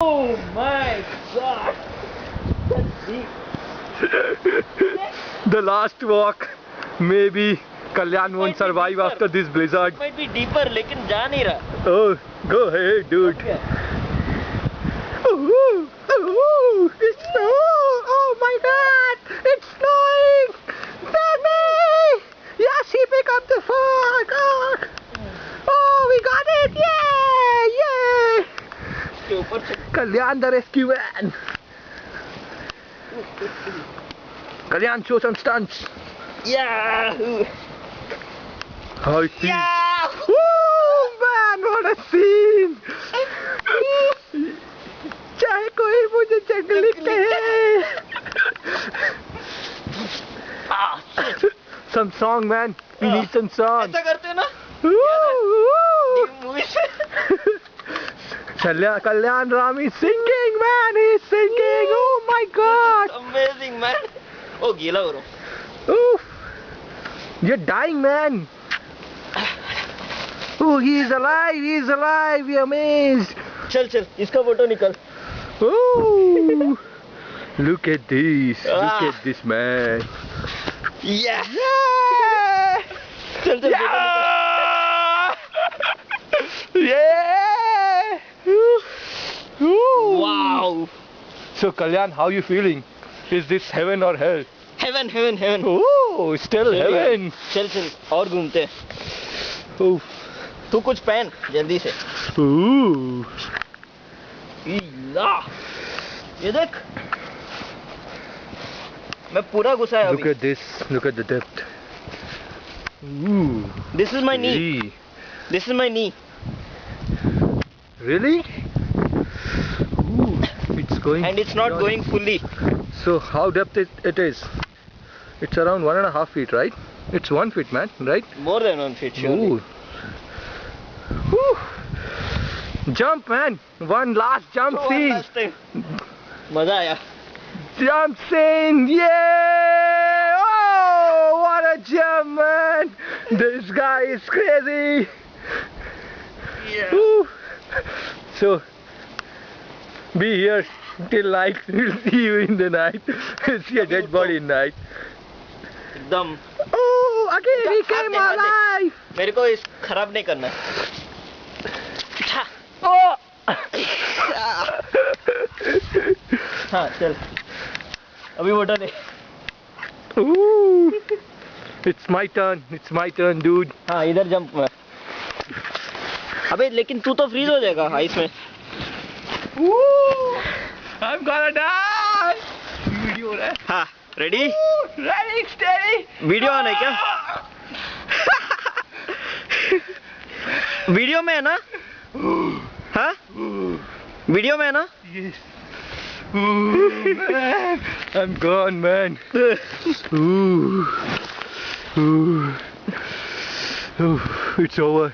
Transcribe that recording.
Oh my god! That's deep. The last walk. Maybe Kalyan won't survive deeper. after this blizzard. It might be deeper, लेकिन जा नहीं रहा. Oh, go ahead, dude. Okay. It's snow! Oh my god! It's snowing! Baby! Yes, he picked up the fog! Oh, we got it! Yay! Yay! इसके ऊपर से. Kalyan the rescue man! Kalyan, show some stunts! Yahoo! How it feels? Yahoo! Woo, man, what a scene! चाहे कोई मुझे जंगली कहे. Some song, man. We need some song. ऐसा करते हैं ना? मूवी से. Kalyan Ram is singing, man. He's singing. Oh my God. Amazing, man. Oh, गीला हो रहा. Oof. You're dying, man. Oh, he's alive. He's alive. We're amazed. चल चल, इसका फोटो निकल. Oh, look at this. Look at this, man. Yeah. चल चल. Yeah. Wow. So, Kalyan, how you feeling? Is this heaven or hell? Heaven, heaven, heaven. Oh, still heaven. चल चल और घूमते. Oh. तू कुछ पहन जल्दी से. Ooh. ये देख. मैं पूरा घुसा है अभी. Look at this. Look at the depth. Ooh. This is my knee. This is my knee. Really? Ooh. It's going. And it's not going fully. So how depth it is? It's around 1.5 feet, right? It's 1 feet, man, right? More than 1 feet, surely. Ooh. Woo. Jump, man! One last jump scene. Last time. मजा आया. Jump scene! Yeah! Oh, what a jump, man! This guy is crazy. Yeah. Woo. So, be here till night. We'll see you in the night. We'll see a dead body in night. एकदम. Oh, again he came alive. मेरे को इस खराब नहीं करना. Oh. हाँ चल. अभी फोटो ले. Ooh. It's my turn. It's my turn, dude. हाँ इधर जंप में. अबे लेकिन तू तो फ्रीज हो जाएगा आइस में. I'm gonna die. वीडियो हो रहा है. हाँ ready. Ready, steady. Video on है क्या? वीडियो में है ना? हाँ? वीडियो में है ना? Yes. Ooh, man. I'm gone, man. Ooh. Ooh. Ooh. It's over.